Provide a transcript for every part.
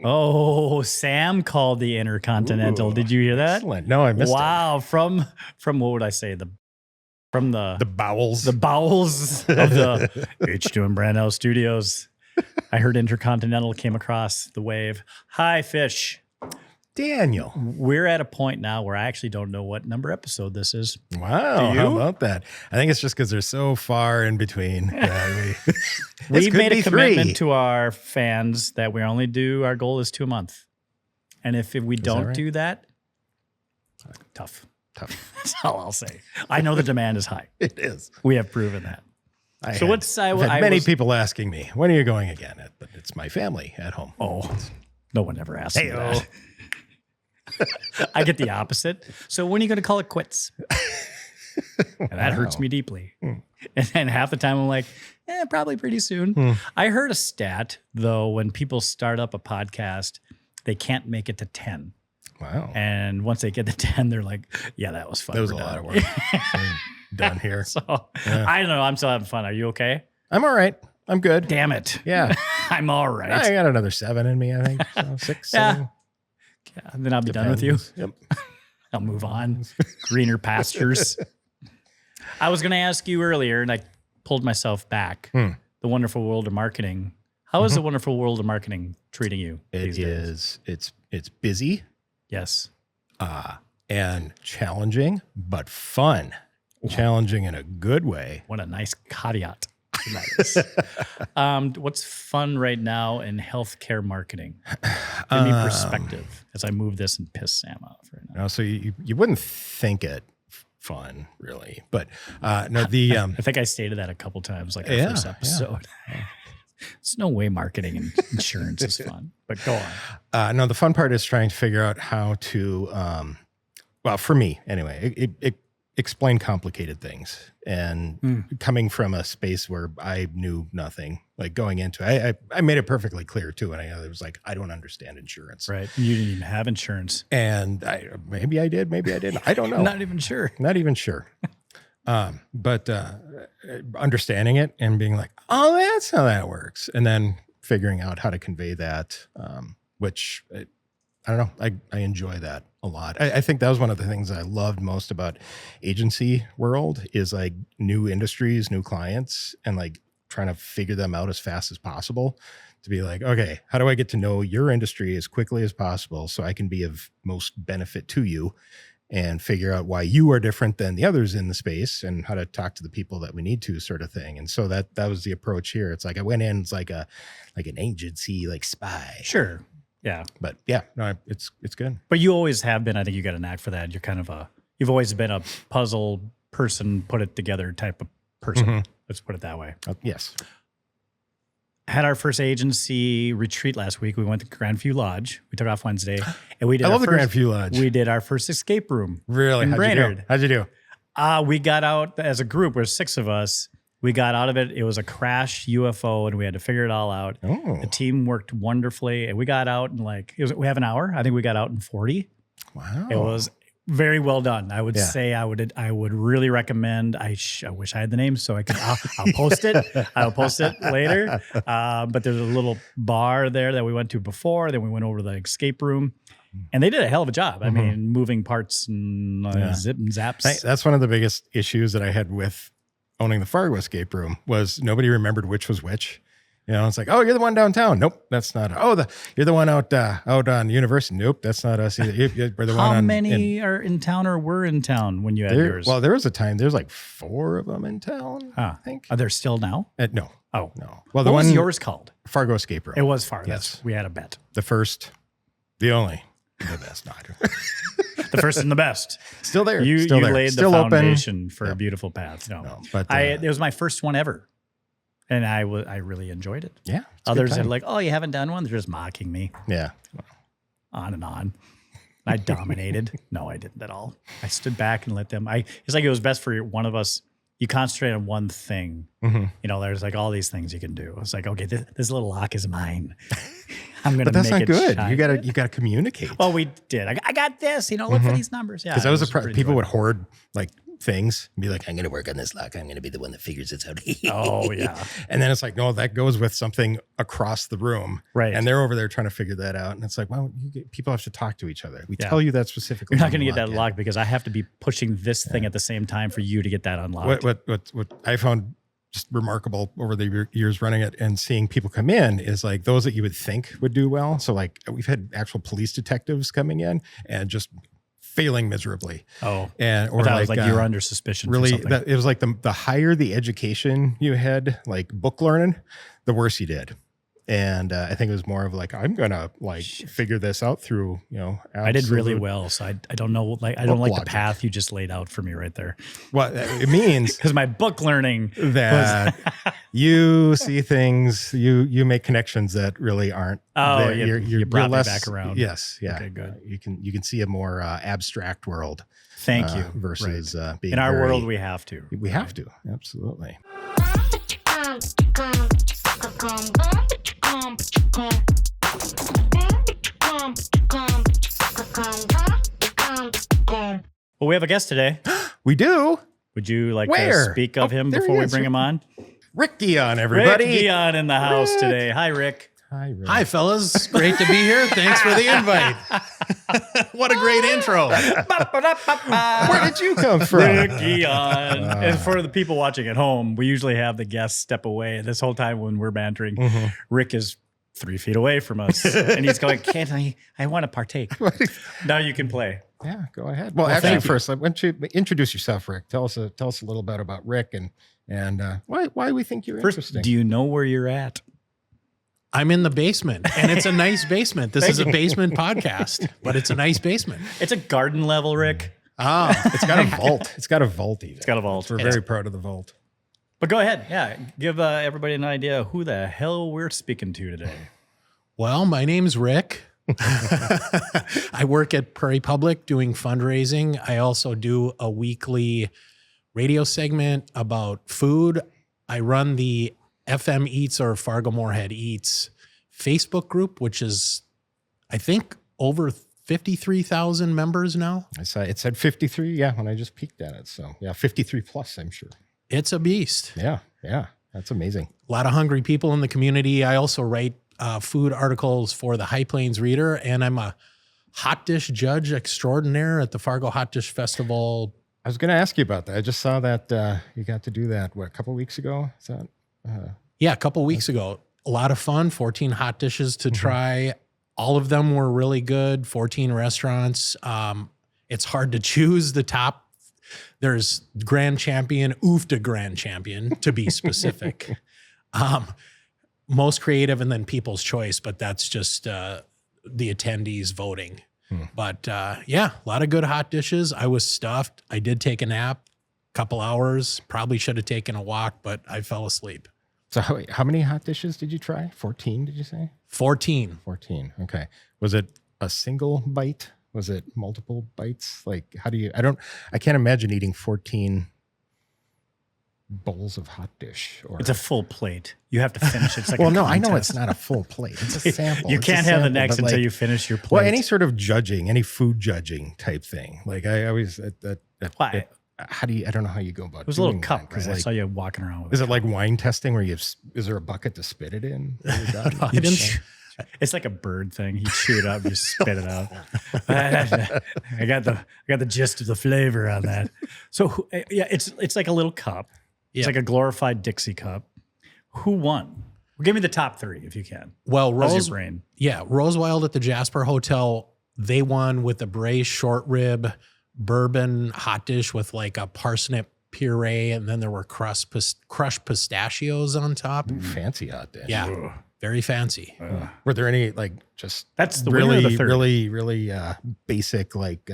Oh, Sam called the Intercontinental. Did you hear that? Excellent. No, I missed it. Wow. From what would I say? From the bowels. The bowels of the H2 and Brandhouse Studios. I heard Intercontinental came across the wave. Hi, Fish. Daniel. We're at a point now where I actually don't know what number episode this is. Wow. Do you? How about that? I think it's just because they're so far in between. We've made a commitment to our fans that our goal is 2 a month. And if we don't do that, tough. That's all I'll say. I know the demand is high. It is. We have proven that. I've had many people asking me, when are you going again? But it's my family at home. Oh, no one ever asks me that. I get the opposite. So when are you going to call it quits? And that hurts me deeply. And half the time I'm like, probably pretty soon. I heard a stat, though, when people start up a podcast, they can't make it to 10. Wow. And once they get to 10, they're like, yeah, that was fun. That was a lot of work. Done here. So I don't know. I'm still having fun. Are you okay? I'm all right. I'm good. Damn it. Yeah. I'm all right. I got another 7 in me, I think. So 6, 7. Yeah, and then I'll be done with you. Yep. I'll move on. Greener pastures. I was going to ask you earlier, and I pulled myself back. The wonderful world of marketing. How is the wonderful world of marketing treating you? It is. It's busy. Yes. And challenging, but fun. Challenging in a good way. What a nice caveat. Nice. What's fun right now in healthcare marketing? Give me perspective as I move this and piss Sam off right now. No, so you wouldn't think it fun, really, but no. The I think I stated that a couple times, like our first episode. Yeah. There's no way marketing and insurance is fun, but go on. No, the fun part is trying to figure out how to, well, for me anyway, it explain complicated things. And coming from a space where I knew nothing, like going into it, I made it perfectly clear too. And I was like, I don't understand insurance. Right. You didn't even have insurance. And maybe I did, maybe I didn't. I don't know. Not even sure. Not even sure. But understanding it and being like, oh, that's how that works. And then figuring out how to convey that, which I don't know. I enjoy that a lot. I think that was one of the things I loved most about agency world is like new industries, new clients, and like trying to figure them out as fast as possible to be like, okay, how do I get to know your industry as quickly as possible so I can be of most benefit to you and figure out why you are different than the others in the space and how to talk to the people that we need to, sort of thing. And so that was the approach here. It's like I went in, it's like an agency, like spy. Sure. Yeah. But yeah, no, it's good. But you always have been, I think you got a knack for that. You're kind of you've always been a puzzle person, put it together type of person. Let's put it that way. Yes. Had our first agency retreat last week. We went to Grandview Lodge. We took off Wednesday. And we did I love the Grandview Lodge. We did our first escape room. Really? How'd you do? We got out as a group. There's 6 of us. We got out of it. It was a crash UFO, and we had to figure it all out. Oh. The team worked wonderfully, and we got out in we have an hour. I think we got out in 40. Wow. It was very well done. I would say I would really recommend. I wish I had the name so I could. I'll post it. I'll post it later. But there's a little bar there that we went to before. Then we went over to the escape room. And they did a hell of a job. I mean, moving parts and zip and zaps. That's one of the biggest issues that I had with owning the Fargo escape room was nobody remembered which was which. You know, it's like, oh, you're the one downtown. Nope, that's not. You're the one out on University. Nope, that's not us either. We're the How many are in town or were in town when you had yours? Well, there was a time. There's like 4 of them in town. I think. Are there still now? No. Oh no. Well, what was yours called? Fargo escape room. It was Fargo. Yes, we had a bet. The first, the only, the best. Not. The first and the best. Still there. You still there. laid still the foundation for a beautiful path. No, but it was my first one ever. And I really enjoyed it. Yeah. Others are like, oh, you haven't done one? They're just mocking me. Yeah. On and on. I dominated. No, I didn't at all. I stood back and let them. It's like it was best for one of us. You concentrate on one thing. You know, there's like all these things you can do. It's like, okay, this little lock is mine. I'm going to make it. But that's not good. Shine. You got to communicate. Well, we did. I got this. You know, look for these numbers. Yeah. Because that was people would hoard like things and be like, I'm going to work on this lock. I'm going to be the one that figures this out. Oh, yeah. And then it's like, no, that goes with something across the room. Right. And they're over there trying to figure that out. And it's like, well, people have to talk to each other. We tell you that specifically. You're not going to get that locked because I have to be pushing this thing at the same time for you to get that unlocked. What I found just remarkable over the years running it and seeing people come in is like those that you would think would do well. So like we've had actual police detectives coming in and just failing miserably. Oh, and or like you're under suspicion. Really, for something. it was like the higher the education you had, like book learning, the worse you did. And I think it was more of like, I'm gonna like figure this out through, I did really well. So I don't know, like I don't like the path you just laid out for me right there. What it means because my book learning that you see things, you make connections that really aren't. Oh, you brought me back around. Yes, yeah. Okay, good. You can see a more abstract world. Thank you. Versus being in our world, we have to. We have to, absolutely. Well, we have a guest today. We do. Would you like to speak of him before we bring him on? Rick Gion, everybody. Rick Gion in the house today. Hi, Rick. Hi, Rick. Hi, fellas. Great to be here. Thanks for the invite. What a great intro. Where did you come from? Rick Gion. And for the people watching at home, we usually have the guests step away. This whole time when we're bantering, Rick is 3 feet away from us. And he's going, can't I want to partake. Now you can play. Yeah, go ahead. Well, actually, first, why don't you introduce yourself, Rick? Tell us a little bit about Rick and why we think you're interesting. Do you know where you're at? I'm in the basement, and it's a nice basement. This is a basement podcast, but it's a nice basement. It's a garden level, Rick. It's got a vault. It's got a vault even. It's got a vault. We're very proud of the vault. But go ahead. Yeah, give everybody an idea who the hell we're speaking to today. Well, my name's Rick. I work at Prairie Public doing fundraising. I also do a weekly radio segment about food. I run the FM Eats or Fargo Moorhead Eats Facebook group, which is, I think, over 53,000 members now. I saw it said 53. Yeah, when I just peeked at it. So yeah, 53 plus, I'm sure. It's a beast. Yeah, that's amazing. A lot of hungry people in the community. I also write food articles for the High Plains Reader, and I'm a hot dish judge extraordinaire at the Fargo Hot Dish Festival. I was going to ask you about that. I just saw that you got to do that, a couple of weeks ago? Is that? Yeah, a couple of weeks ago. A lot of fun, 14 hot dishes to try. All of them were really good, 14 restaurants. It's hard to choose the top. There's Grand Champion, to Grand Champion, to be specific. Most creative, and then People's Choice, but that's just the attendees voting. But yeah, a lot of good hot dishes. I was stuffed. I did take a nap, couple hours. Probably should have taken a walk, but I fell asleep. So how many hot dishes did you try? 14, did you say? 14. 14. Okay. Was it a single bite? Was it multiple bites? Like, I can't imagine eating 14 bowls of hot dish. It's a full plate. You have to finish it. It's like well, no, I know it's not a full plate. It's a sample. You can't have the next until you finish your plate. Well, any sort of judging, any food judging type thing. Like I always, why? I don't know how you go about it. It was a little cup, right? I saw you walking around with it. Is it like wine testing where is there a bucket to spit it in? It's like a bird thing. You chew it up, you spit it out. I got the gist of the flavor on that. So yeah, it's like a little cup. It's like a glorified Dixie cup. Who won? Well, give me the top 3 if you can. Well, How's your brain? Yeah, Rose Wild at the Jasper Hotel. They won with a braised short rib, bourbon hot dish with like a parsnip puree, and then there were crushed pistachios on top. Fancy hot dish. Yeah, very fancy. Were there any like just that's the really basic like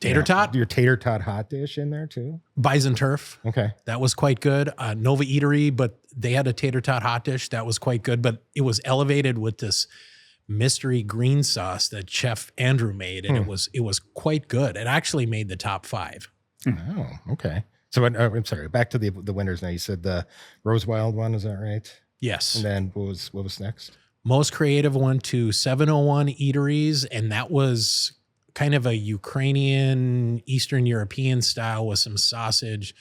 tater tot? Your tater tot hot dish in there too? Bison Turf. Okay. That was quite good. Nova Eatery, but they had a tater tot hot dish. That was quite good, but it was elevated with this mystery green sauce that Chef Andrew made, and it was quite good. It actually made the top 5. Oh, okay. So I'm sorry, back to the winners now. You said the Rose Wild one, is that right? Yes. And then what was next? Most creative went to 701 Eateries, and that was kind of a Ukrainian, Eastern European style with some sausage.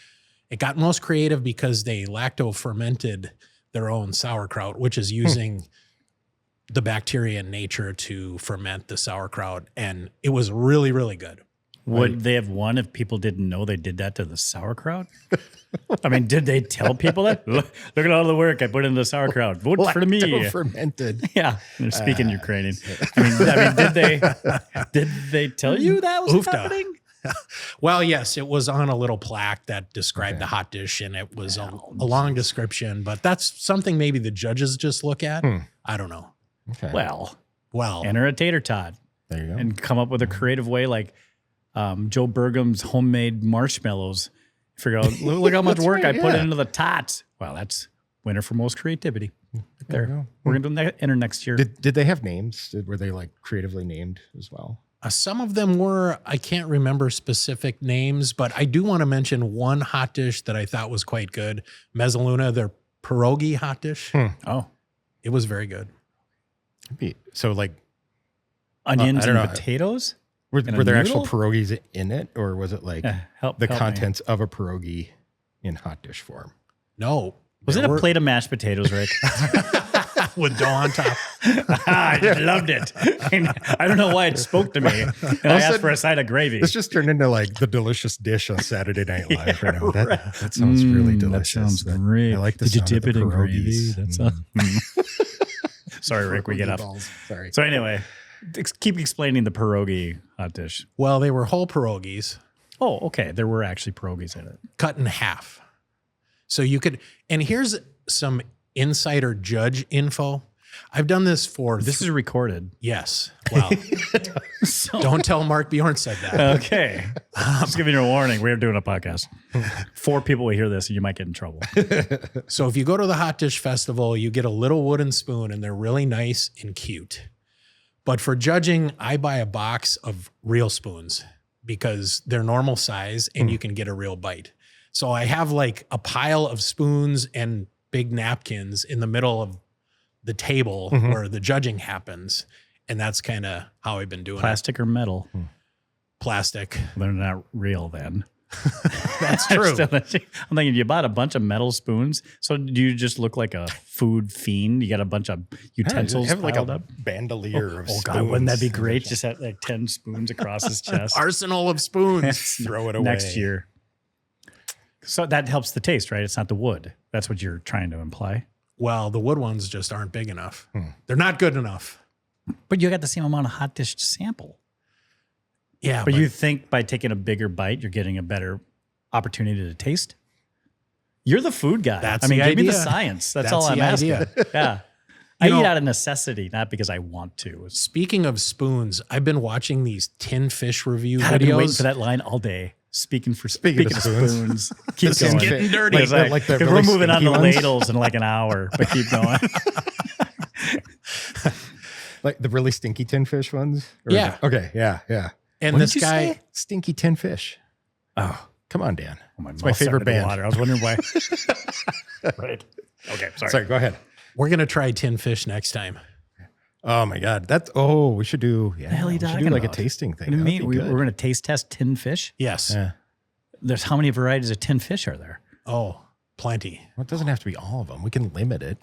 It got most creative because they lacto fermented their own sauerkraut, which is using the bacteria in nature to ferment the sauerkraut. And it was really, really good. Would they have won if people didn't know they did that to the sauerkraut? I mean, did they tell people that? Look at all the work I put into the sauerkraut. Vote for me. Fermented. Yeah, they're speaking Ukrainian. I mean, did they tell you that was happening? Well, yes, it was on a little plaque that described the hot dish, and it was a long description. But that's something maybe the judges just look at. I don't know. Okay. Well, enter a tater tot. There you go. And come up with a creative way like Joe Burgum's homemade marshmallows. Figure out, look how much work I put into the tots. Well, that's winner for most creativity. There. We're going to enter next year. Did they have names? Were they like creatively named as well? some of them were, I can't remember specific names, but I do want to mention one hot dish that I thought was quite good. Mezzaluna, their pierogi hot dish. Oh, it was very good. So like onions and potatoes? Were there actual pierogies in it, or was it like the contents of a pierogi in hot dish form? No. Was it a plate of mashed potatoes, Rick? With dough on top. I loved it. I don't know why it spoke to me. And I asked for a side of gravy. This just turned into like the delicious dish on Saturday Night Live. Right now. That sounds really delicious. That sounds great. I like the Did you sound dip of the it in pierogies. gravy? That sounds... Sorry, Rick, we get off. Sorry. So anyway, keep explaining the pierogi hot dish. Well, they were whole pierogies. Oh, okay. There were actually pierogies in it. Cut in half. So you could, and here's some insider judge info. I've done this for... This is recorded. Yes. Well, don't tell Mark Bjorn said that. Okay. Just giving you a warning. We're doing a podcast. 4 people will hear this and you might get in trouble. So if you go to the Hot Dish Festival, you get a little wooden spoon and they're really nice and cute. But for judging, I buy a box of real spoons because they're normal size and you can get a real bite. So I have like a pile of spoons and big napkins in the middle of the table where the judging happens. And that's kind of how I've been doing Plastic or metal? Plastic. They're not real then. That's true. I'm thinking you bought a bunch of metal spoons. So do you just look like a food fiend? You got a bunch of utensils have like piled a up? bandolier of spoons. God, wouldn't that be great? Just had like 10 spoons across his chest. Arsenal of spoons. Throw it away. Next year. So that helps the taste, right? It's not the wood. That's what you're trying to imply. Well, the wood ones just aren't big enough. They're not good enough. But you got the same amount of hot dish to sample. Yeah. But you think by taking a bigger bite, you're getting a better opportunity to taste? You're the food guy. That's give the me the idea. science. That's all I'm the asking. idea. Yeah. I eat out of necessity, not because I want to. Speaking of spoons, I've been watching these tin fish review I've been waiting videos. for that line all day. Speaking of spoons. spoons. Keep This going. is getting dirty. Like the Because really we're moving on stinky to ones? ladles in like an hour, but keep going. Like the really stinky tin fish ones? Yeah. Okay. Yeah. And What this did you guy, say? Stinky tin fish. Oh, Come on, Dan. it's my favorite band. I was wondering why. Right. Okay. Sorry. Go ahead. we're going to try tin fish next time. Oh my God. We should do, the hell are you we should talking do like about? a tasting thing. What do you That'd mean? be We're good. going to taste test tin fish? Yes. Yeah. There's how many varieties of tin fish are there? Oh, plenty. Well, it doesn't have to be all of them. We can limit it.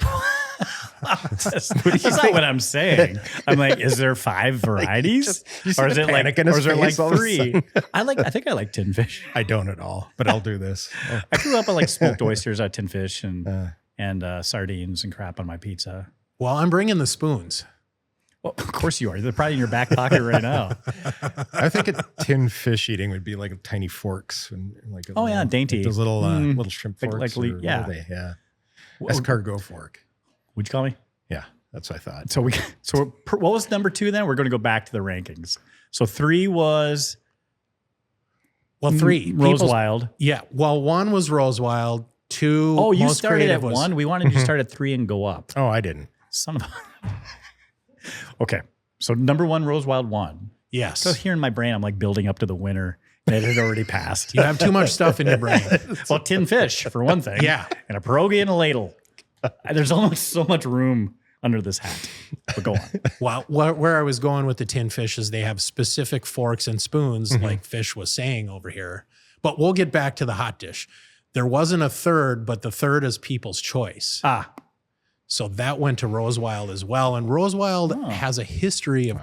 That's not what I'm saying. I'm like, is there 5 varieties? you see Or is the it like, panic in his or is there like face all of a 3? sudden. I think I like tin fish. I don't at all, but I'll do this. Oh. I grew up on like smoked oysters, tin fish, and sardines and crap on my pizza. Well, I'm bringing the spoons. Well, of course you are. They're probably in your back pocket right now. I think a tin fish eating would be like tiny forks and like dainty. like those little little shrimp Like- forks. like or yeah. what are they? Yeah. Escargot fork. What'd you call me? Yeah, that's what I thought. So what was number 2 then? We're going to go back to the rankings. So 3 was 3. Rose Wild. Yeah. Well, 1 was Rose Wild. 2. Oh, you most started creative at was, 1. We wanted you to start at 3 and go up. Oh, I didn't. Son of a. Okay. So number 1, Rose Wild won. Yes. So here in my brain, I'm like building up to the winner. And it had already passed. You have too much stuff in your brain. Well, tin fish for one thing. Yeah. And a pierogi and a ladle. There's almost so much room under this hat. But go on. Well, where I was going with the tin fish is they have specific forks and spoons, like Fish was saying over here. But we'll get back to the hot dish. There wasn't a third, but the third is people's choice. So that went to Rosewild as well. And Rosewild has a history of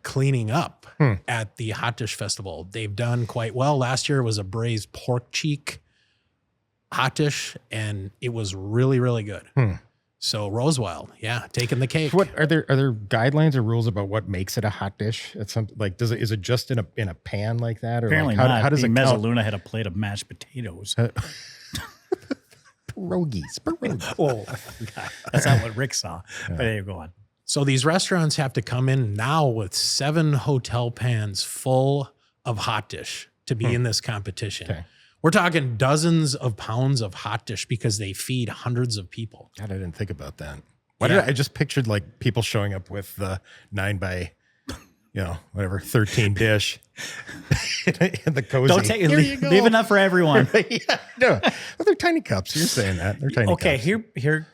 cleaning up at the Hot Dish Festival. They've done quite well. Last year was a braised pork cheek hot dish, and it was really, really good. So Rosewild, taking the cake. What are there guidelines or rules about what makes it a hot dish? It's something like is it just in a pan like that, or Apparently like not. how does it count? Mezzaluna had a plate of mashed potatoes. Pierogies. Oh, God. That's not what Rick saw. But there you go on. So these restaurants have to come in now with 7 hotel pans full of hot dish to be in this competition. Okay. We're talking dozens of pounds of hot dish because they feed hundreds of people. God, I didn't think about that. I just pictured like people showing up with the 9 by 13 dish in the cozy. Don't take leave enough for everyone. Well, they're tiny cups. You're saying that. They're tiny cups. Okay, here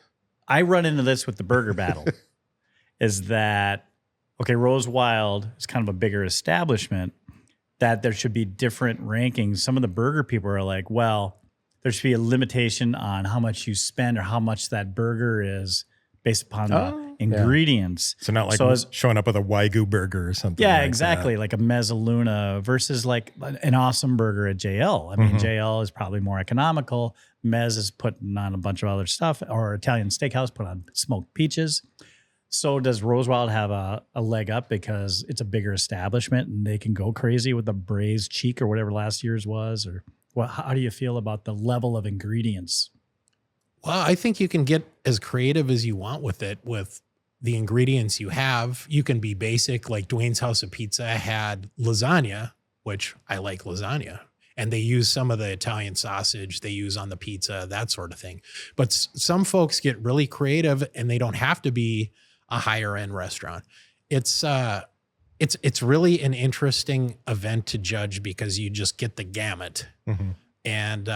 I run into this with the burger battle. Is that Rosewild is kind of a bigger establishment, that there should be different rankings. Some of the burger people are like, well, there should be a limitation on how much you spend or how much that burger is based upon the ingredients. So not like showing up with a Wagyu burger or something. Yeah, like exactly. That. Like a Mezzaluna versus like an awesome burger at JL. I mean, JL is probably more economical. Mez is putting on a bunch of other stuff, or Italian Steakhouse put on smoked peaches. So does Rosewild have a leg up because it's a bigger establishment and they can go crazy with the braised cheek or whatever last year's was? Or how do you feel about the level of ingredients? Well, I think you can get as creative as you want with it. With the ingredients you have, you can be basic. Like Dwayne's House of Pizza had lasagna, which I like lasagna. And they use some of the Italian sausage they use on the pizza, that sort of thing. But some folks get really creative and they don't have to be a higher end restaurant. It's really an interesting event to judge because you just get the gamut. And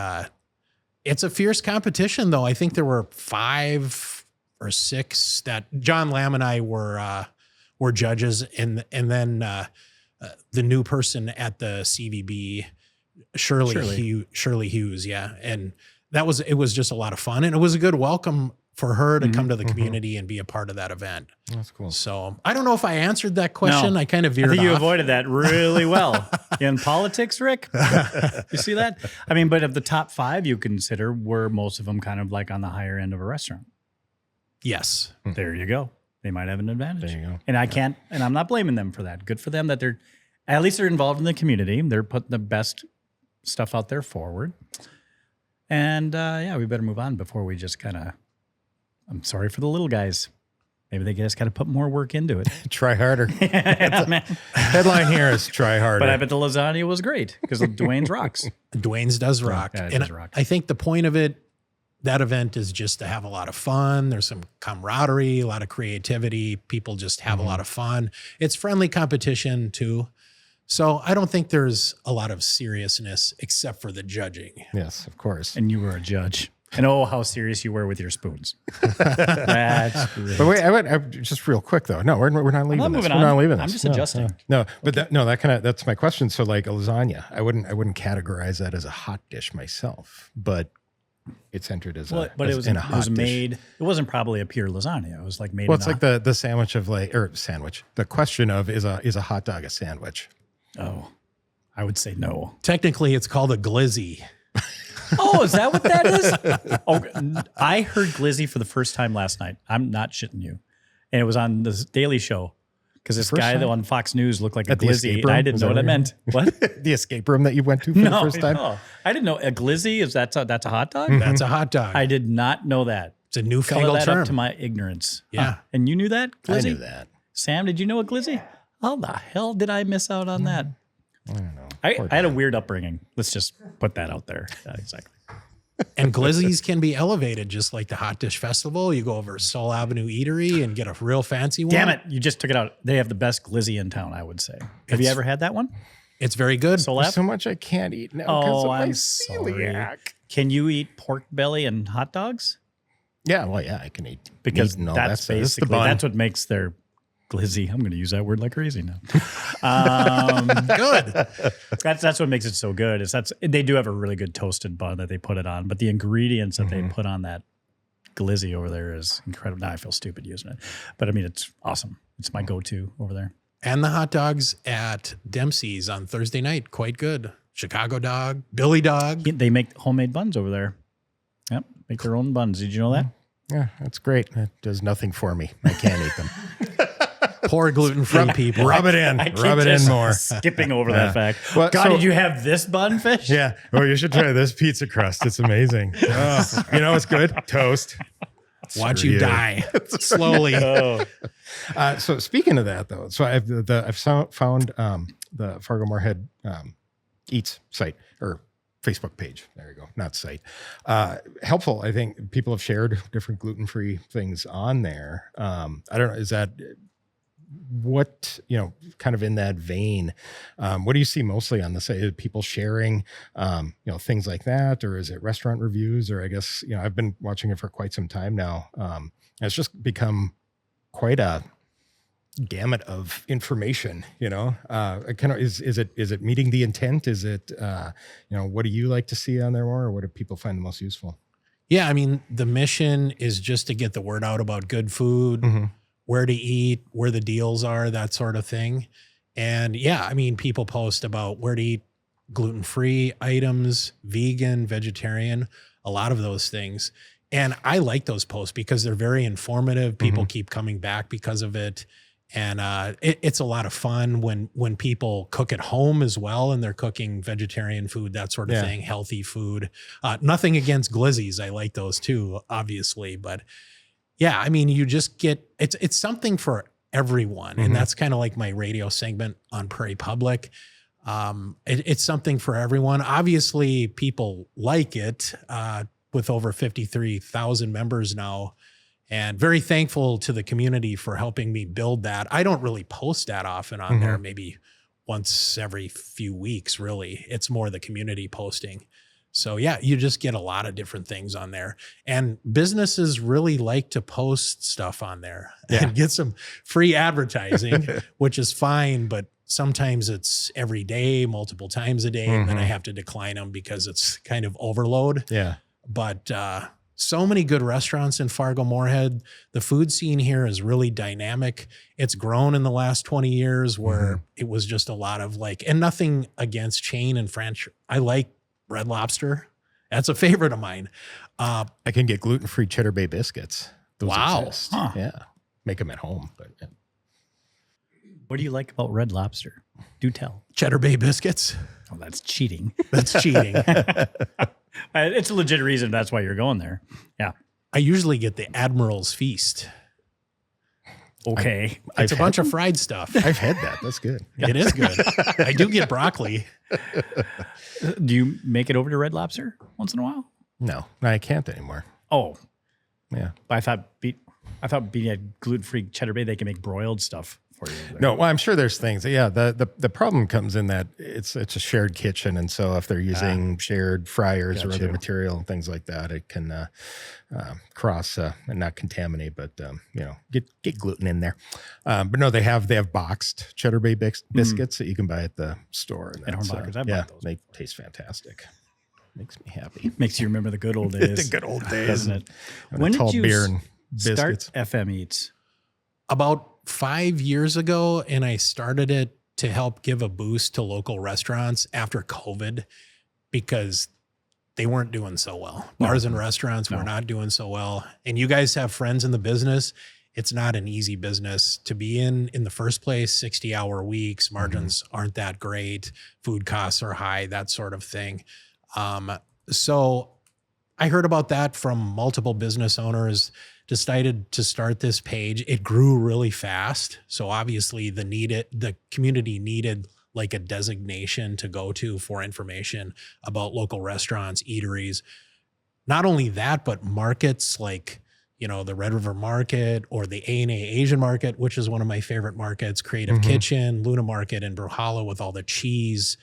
it's a fierce competition though. I think there were 5 or 6 that John Lamb and I were judges, and then the new person at the CVB, Shirley Hughes. Yeah. And it was just a lot of fun, and it was a good welcome for her to come to the community and be a part of that event. That's cool. So I don't know if I answered that question. No, I kind of veered off. I think you avoided that really well. In politics, Rick? You see that? I mean, but of the top 5 you consider, were most of them kind of like on the higher end of a restaurant? Yes. There you go. They might have an advantage. There you go. And and I'm not blaming them for that. Good for them that at least they're involved in the community. They're putting the best stuff out there forward. And we better move on before we just kind of, I'm sorry for the little guys. Maybe they just got to put more work into it. Try harder. Man. Headline here is try harder. But I bet the lasagna was great because Dwayne's rocks. Dwayne's does rock. Yeah, it and does rock. I think the point of that event is just to have a lot of fun. There's some camaraderie, a lot of creativity. People just have a lot of fun. It's friendly competition too. So I don't think there's a lot of seriousness except for the judging. Yes, of course. And you were a judge. And oh, how serious you were with your spoons. That's great. But wait, I just real quick though. No, we're not leaving this. Moving We're on. not leaving this. I'm just No, adjusting. No, but that's my question. So like a lasagna, I wouldn't categorize that as a hot dish myself, but it's entered as a hot dish. Made. It wasn't probably a pure lasagna. It was like made. Well, it's like the sandwich of sandwich. The question of is a hot dog a sandwich? Oh, I would say no. Technically, it's called a glizzy. Oh, is that what that is? Oh, I heard glizzy for the first time last night. I'm not shitting you. And it was on the Daily Show because this guy that on Fox News looked like a glizzy. And I didn't know what it meant. What? The escape room that you went to for the first time? No, I didn't know. A glizzy, that's a hot dog? That's a hot dog. I did not know that. It's a Color newfangled that term. up to my ignorance. Yeah. And you knew that, glizzy? I knew that. Sam, did you know a glizzy? How the hell did I miss out on that? I don't know. I had a weird upbringing. Let's just put that out there. Exactly. And glizzies can be elevated just like the Hot Dish Festival. You go over Soul Avenue Eatery and get a real fancy one. Damn it. You just took it out. They have the best glizzy in town, I would say. Have you ever had that one? It's very good. Soul There's Ave? so much I can't eat now because of my I'm celiac. Can you eat pork belly and hot dogs? Yeah, well, yeah, I can eat because meat and all that's that. basically that's what makes their glizzy. I'm going to use that word like crazy now. Good. That's what makes it so good. Is they do have a really good toasted bun that they put it on, but the ingredients that they put on that glizzy over there is incredible. Now I feel stupid using it, but I mean it's awesome. It's my go-to over there. And the hot dogs at Dempsey's on Thursday night, quite good. Chicago dog, Billy dog. They make homemade buns over there. Yep, make their own buns. Did you know that? Yeah, that's great. It does nothing for me. I can't eat them. Poor gluten-free people. Rub it in. Rub it in more. Skipping over that fact. Well, God, did you have this bun, Fish? Yeah. Well, you should try this pizza crust. It's amazing. Oh, you know what's good? Toast. Watch you die slowly. So speaking of that, though, so I've found the Fargo Moorhead Eats site or Facebook page. There you go. Not site. Helpful. I think people have shared different gluten-free things on there. I don't know. Is that what, kind of in that vein, what do you see mostly on the site? People sharing, things like that, or is it restaurant reviews? Or I guess, I've been watching it for quite some time now. And it's just become quite a gamut of information, kind of is it meeting the intent? Is it, what do you like to see on there more, or what do people find the most useful? Yeah. I mean, the mission is just to get the word out about good food, where to eat, where the deals are, that sort of thing. And yeah, I mean, people post about where to eat gluten-free items, vegan, vegetarian, a lot of those things. And I like those posts because they're very informative. People keep coming back because of it. And it's a lot of fun when people cook at home as well, and they're cooking vegetarian food, that sort of thing, healthy food. Nothing against glizzies. I like those too, obviously. But yeah, I mean, you just get, it's something for everyone. And that's kind of like my radio segment on Prairie Public. It's something for everyone. Obviously, people like it with over 53,000 members now. And very thankful to the community for helping me build that. I don't really post that often on there, maybe once every few weeks, really. It's more the community posting. So yeah, you just get a lot of different things on there. And businesses really like to post stuff on there and get some free advertising, which is fine, but sometimes it's every day, multiple times a day, and then I have to decline them because it's kind of overload. Yeah. But so many good restaurants in Fargo Moorhead. The food scene here is really dynamic. It's grown in the last 20 years where it was just a lot of and nothing against chain and franchise. I like Red Lobster. That's a favorite of mine. I can get gluten-free Cheddar Bay biscuits. Those exist. Huh. Yeah. Make them at home. But What do you like about Red Lobster? Do tell. Cheddar Bay biscuits. Oh, that's cheating. That's cheating. It's a legit reason. That's why you're going there. Yeah. I usually get the Admiral's Feast. Okay. It's a bunch of fried stuff. I've had that. That's good. It is good. I do get broccoli. Do you make it over to Red Lobster once in a while? No, I can't anymore. Oh, yeah. But I thought being a gluten-free Cheddar Bay, they can make broiled stuff for you. No, well, I'm sure there's things. Yeah, the problem comes in that it's a shared kitchen, and so if they're using shared fryers or other material and things like that, it can cross and not contaminate, but get gluten in there. But no, they have boxed Cheddar Bay biscuits that you can buy at the store. And Hornbachers, I bought those. They taste fantastic. Makes me happy. Makes you remember the good old days. The good old days, doesn't it? When did you beer and biscuits. Start FM Eats? About 5 years ago, and I started it to help give a boost to local restaurants after COVID because they weren't doing so well. Bars and restaurants were not doing so well. And you guys have friends in the business. It's not an easy business to be in the first place. 60-hour weeks, margins aren't that great. Food costs are high, that sort of thing. So I heard about that from multiple business owners, decided to start this page. It grew really fast. So obviously the community needed like a designation to go to for information about local restaurants, eateries. Not only that, but markets like, the Red River Market or the A&A Asian Market, which is one of my favorite markets, Creative Kitchen, Luna Market in Bruhala with all the cheese.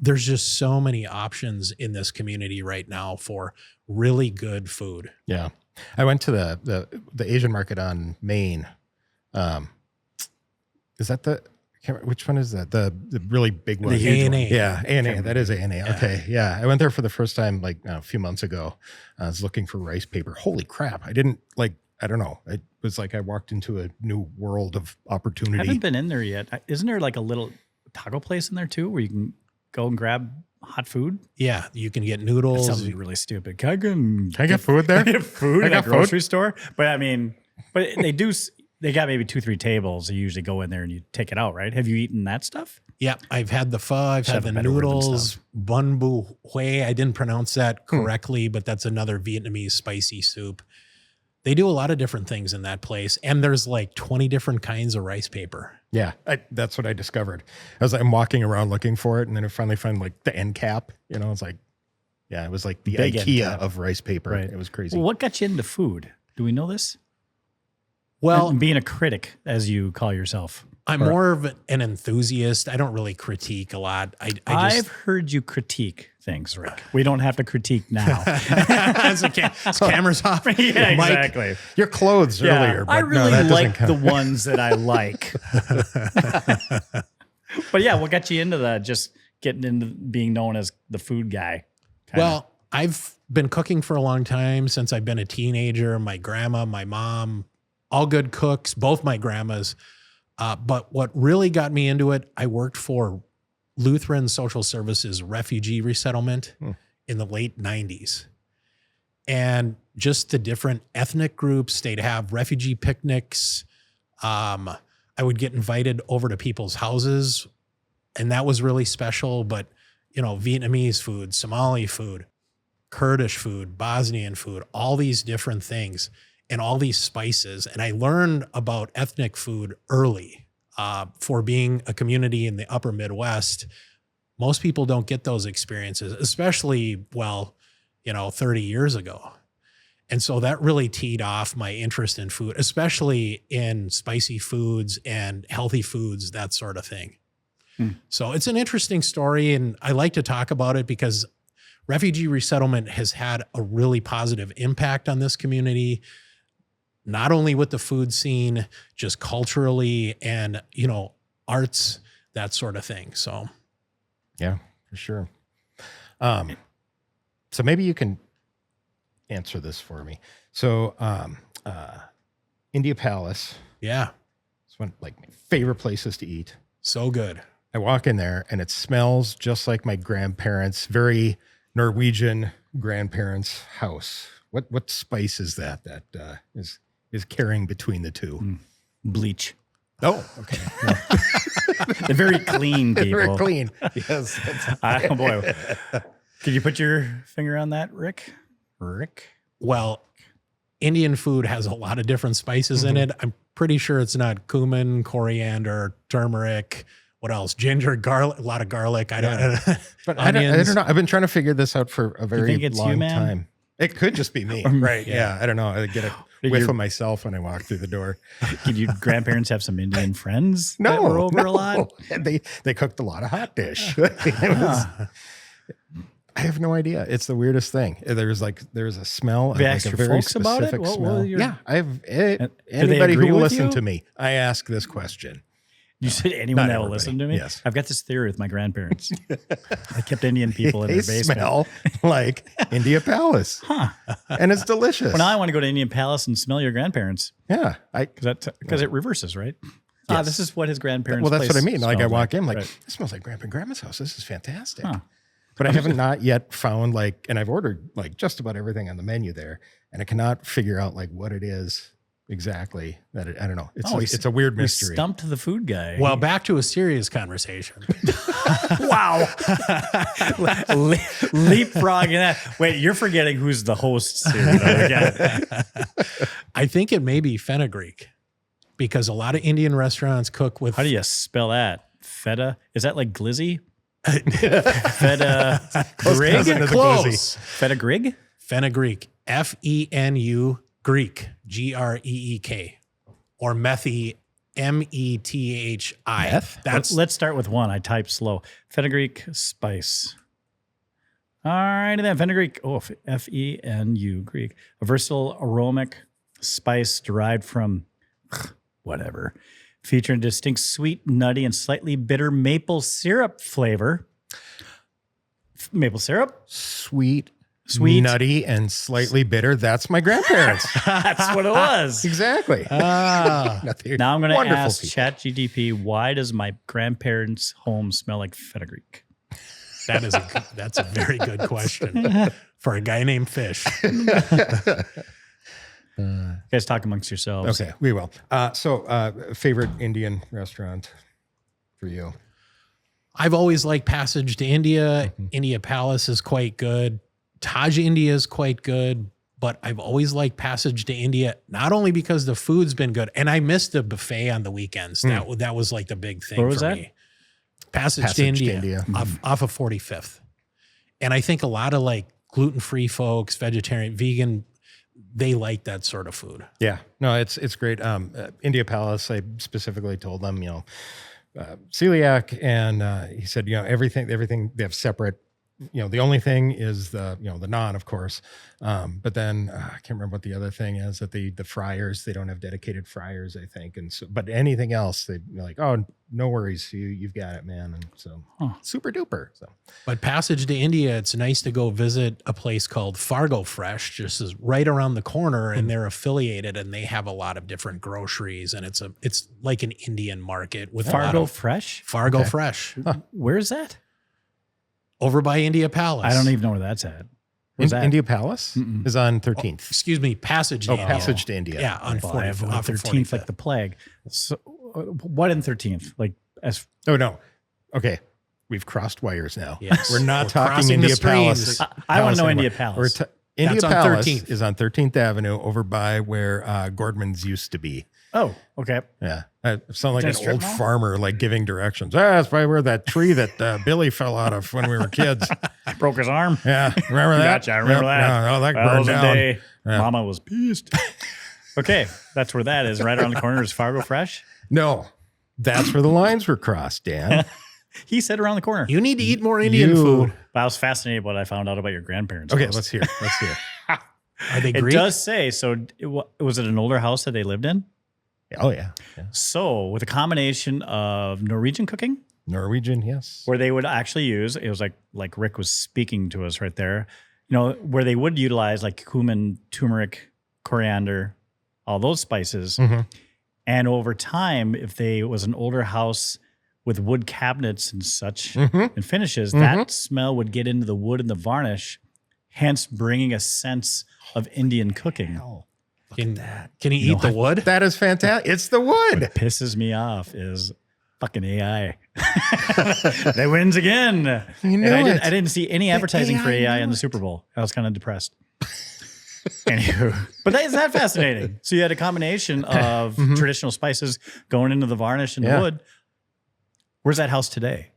There's just so many options in this community right now for really good food. Yeah. I went to the Asian market on Main. Is that which one is that? The really big one. The A&A. Yeah, A&A. That is A&A. Yeah. Okay, yeah. I went there for the first time like a few months ago. I was looking for rice paper. Holy crap! I don't know. It was like I walked into a new world of opportunity. I haven't been in there yet. Isn't there like a little taco place in there too, where you can go and grab hot food? Yeah, you can get noodles. That sounds really stupid. Can I get food there? Get food I at a got grocery store? But I mean, they do. They got maybe 2-3 tables. You usually go in there and you take it out, right? Have you eaten that stuff? Yeah, I've had the pho, I've had the better word than noodles, stuff. bun bu hui. I didn't pronounce that correctly, but that's another Vietnamese spicy soup. They do a lot of different things in that place, and there's like 20 different kinds of rice paper. Yeah, that's what I discovered. I'm walking around looking for it, and then I finally find like the end cap. It's like, yeah, it was like the Big IKEA of rice paper. Right. It was crazy. Well, what got you into food? Do we know this? Well, And being a critic, as you call yourself. I'm more of an enthusiast. I don't really critique a lot. I've heard you critique things, Rick. We don't have to critique now. Cameras off. Yeah, Mike, exactly. Your clothes earlier. I But really no, that like doesn't the ones that I like. But yeah, what got you into that? Just getting into being known as the food guy. Well, I've been cooking for a long time, since I've been a teenager. My grandma, my mom, all good cooks, both my grandmas. But what really got me into it, I worked for Lutheran Social Services refugee resettlement in the late 90s. And just the different ethnic groups, they'd have refugee picnics. I would get invited over to people's houses, and that was really special. But, Vietnamese food, Somali food, Kurdish food, Bosnian food, all these different things. And all these spices. And I learned about ethnic food early. For being a community in the upper Midwest, most people don't get those experiences, especially, 30 years ago. And so that really teed off my interest in food, especially in spicy foods and healthy foods, that sort of thing. So it's an interesting story, and I like to talk about it because refugee resettlement has had a really positive impact on this community. Not only with the food scene, just culturally and, arts, that sort of thing. So, yeah, for sure. So maybe you can answer this for me. So, India Palace. yeah, It's one of my favorite places to eat. so good. I walk in there and it smells just like my grandparents' very Norwegian grandparents' house. What spice is that is carrying between the two? Bleach. Oh, okay. They're very clean people. Very clean. Yes. Oh boy. Could you put your finger on that, Rick? Well, Indian food has a lot of different spices in it. I'm pretty sure it's not cumin, coriander, turmeric. What else? Ginger, garlic, a lot of garlic. I don't But I don't know. I've been trying to figure this out for a very think it's long you, man? time. It could just be me. Right. Yeah. I don't know. I get a whiff of myself when I walk through the door. Did your grandparents have some Indian friends No, that were over no. a lot? And they cooked a lot of hot dish. I have no idea. It's the weirdest thing. There's a smell. Have you like asked a your very folks about it? specific What smell. were your- Yeah, I've they anybody agree who will with listen you? to me. I ask this question. You said anyone Not that will everybody. listen to me? Yes. I've got this theory with my grandparents. I kept Indian people in They their basement. smell like India Palace, and it's delicious. Well, now I want to go to Indian Palace and smell your grandparents Yeah, because it reverses, right? Yes. This is what his grandparents. Well, that's what I place mean. Like I smells walk in, like Right. it smells like Grandpa and Grandma's house. This is fantastic. Huh. But I haven't not yet found and I've ordered like just about everything on the menu there, and I cannot figure out like what it is exactly. I don't know. It's a weird We mystery. stumped the food guy. Well, back to a serious conversation. wow. Leapfrogging that. Wait, you're forgetting who's the host here. Again. I think it may be fenugreek, because a lot of Indian restaurants cook with How do you spell that? Feta? Is that like glizzy? Feta cousin Grig? of the close. Feta Grig? Fenugreek, FENU Greek, GREEK, or methy, METHI. Meth? That's Let's start with one. I type slow. Fenugreek spice. All right, then fenugreek. Oh, Fenu Greek. A versatile aromatic spice derived from whatever, featuring distinct sweet, nutty, and slightly bitter maple syrup flavor. Maple syrup, Sweet, sweet, nutty, and slightly bitter. That's my grandparents. That's what it was. Exactly. Now I'm going to Wonderful ask people. ChatGPT, why does my grandparents' home smell like fenugreek? That's a very good question for a guy named Fish. You guys talk amongst yourselves. Okay, we will. Favorite Indian restaurant for you? I've always liked Passage to India. India Palace is quite good. Taj India is quite good. But I've always liked Passage to India, not only because the food's been good, and I missed the buffet on the weekends. That was like the big thing Where was for that? me. Passage to India. Off of 45th. And I think a lot of like gluten-free folks, vegetarian, vegan, they like that sort of food. Yeah, no, it's great. India Palace, I specifically told them, celiac, and he said, everything they have separate. The only thing is the naan, of course. But then I can't remember what the other thing is, that the fryers, they don't have dedicated fryers, I think. And so, but anything else, they're like, oh, no worries. You've got it, man. And so super duper. So, but Passage to India, it's nice to go visit a place called Fargo Fresh, just is right around the corner, and they're affiliated, and they have a lot of different groceries, and it's like an Indian market with Fargo Fresh? Fargo Fresh. Where's that? Over by India Palace. I don't even know where that's at. Where's that? India Palace is on 13th. Excuse me, Passage to India. Passage to India. Yeah, on Well, 40, I have off of 13th 45th. like the plague. So, what in 13th? Like as Oh, no. Okay. We've crossed wires now. Yes. We're not talking crossing the India Palace. streams. I want to know anymore. India Palace. India That's on Palace 13th. is on 13th Avenue over by where Gordman's used to be. Oh, okay. Yeah. I sound like Is an that a strip old mall? farmer, like giving directions. That's probably where that tree that Billy fell out of when we were kids. Broke his arm. Yeah. Remember that? Gotcha. I remember Yep. that. No, that That burned was a down. day. Yeah. Mama was pissed. Okay, that's where that is. Right around the corner is Fargo Fresh. No, that's where the lines were crossed, Dan. He said around the corner. You need to eat more Indian You- food. But I was fascinated by what I found out about your grandparents. Okay, house. let's hear. Let's hear. Are they It Greek? does say so. Was it an older house that they lived in? Oh, yeah. So with a combination of Norwegian cooking, Norwegian, yes. where they would actually use, it was like Rick was speaking to us right there, where they would utilize like cumin, turmeric, coriander, all those spices. Mhm. And over time, if they was an older house with wood cabinets and such and finishes, that smell would get into the wood and the varnish, hence bringing a sense of Indian cooking. Can he eat the wood? That is fantastic. It's the wood. What pisses me off is fucking AI. They wins again. You knew And it. I didn't see any advertising for AI in knew the Super Bowl. I was kind of depressed. Anywho, but isn't that fascinating? So you had a combination of traditional spices going into the varnish and the Yeah. wood. Where's that house today?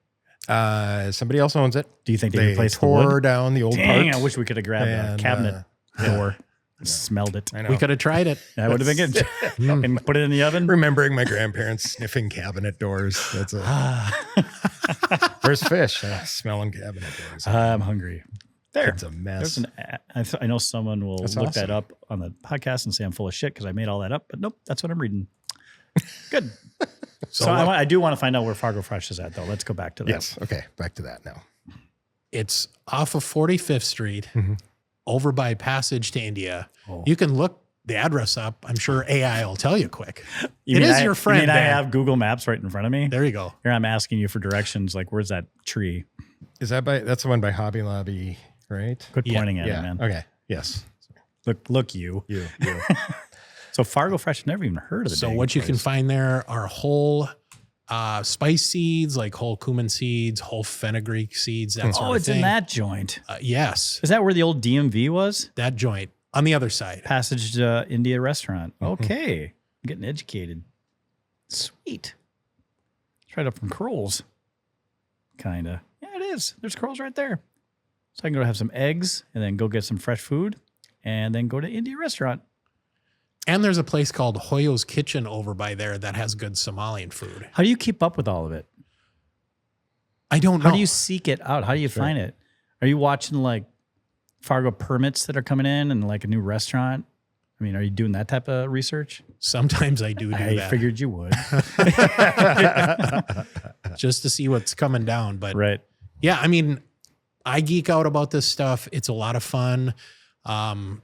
Somebody else owns it. Do you think they They replaced the tore wood? down the old Dang, parts. I wish we could have grabbed a And, cabinet door. Smelled it. I know. We could have tried it. That would have been good. And put it in the oven. Remembering my grandparents sniffing cabinet doors. That's a Where's fish? Smelling cabinet doors. I'm hungry. There. It's a mess. There's I know someone will That's look awesome. that up on the podcast and say I'm full of shit because I made all that up. But nope, that's what I'm reading. Good. So I do want to find out where Fargo Fresh is at, though. Let's go back to that. Yes. Okay. Back to that now. It's off of 45th Street, over by Passage to India. Oh. You can look the address up. I'm sure AI will tell you quick. You It mean is your friend, You mean I Dan. have Google Maps right in front of me? There you go. Here I'm asking you for directions. Like, where's that tree? Is that that's the one by Hobby Lobby, right? Quit Yeah. pointing at it, Yeah. man. Okay. Yes. Look, you. You. So Fargo Fresh, never even heard of the So dang what you can place. find there are whole spice seeds, like whole cumin seeds, whole fenugreek seeds, that sort Oh, of it's thing. in that joint. Yes, Is that where the old DMV was? that joint on the other side. Passage to India restaurant. Okay. I'm getting educated. Sweet. It's right up from Kroll's. Kind of. Yeah, it is. There's Kroll's right there. So I can go have some eggs and then go get some fresh food and then go to India restaurant. And there's a place called Hoyo's Kitchen over by there that has good Somalian food. How do you keep up with all of it? I don't know. How do you seek it out? How do you find it? Are you watching like Fargo permits that are coming in and like a new restaurant? I mean, are you doing that type of research? Sometimes I do I that. figured you would. Just to see what's coming down. But Right. yeah, I mean, I geek out about this stuff. It's a lot of fun.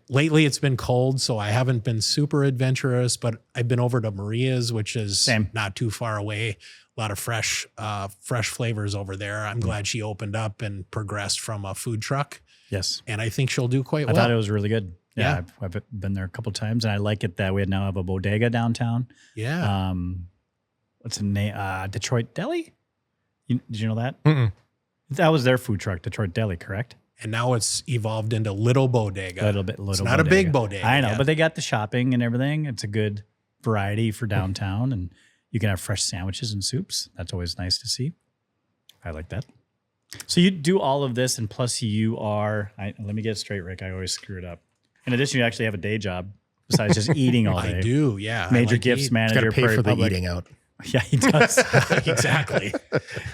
Lately it's been cold, so I haven't been super adventurous, but I've been over to Maria's, which is Same. not too far away. A lot of fresh flavors over there. I'm glad she opened up and progressed from a food truck, Yes. and I think she'll do quite I well. thought it was really good. Yeah. I've been there a couple of times, and I like it that we now have a bodega downtown. Yeah. What's the name? Detroit Deli? Did you know that? Mm-mm. That was their food truck, Detroit Deli, correct? And now it's evolved into Little Bodega. Little It's not a big bodega. I know, yet. but they got the shopping and everything. It's a good variety for downtown, and you can have fresh sandwiches and soups. That's always nice to see. I like that. So you do all of this, and plus you are, let me get it straight, Rick. I always screw it up. In addition, you actually have a day job besides just eating all day. I do, yeah. I Major like to gifts eat. It's got manager, to pay Prairie for the Public. eating out. Yeah, he does. Exactly.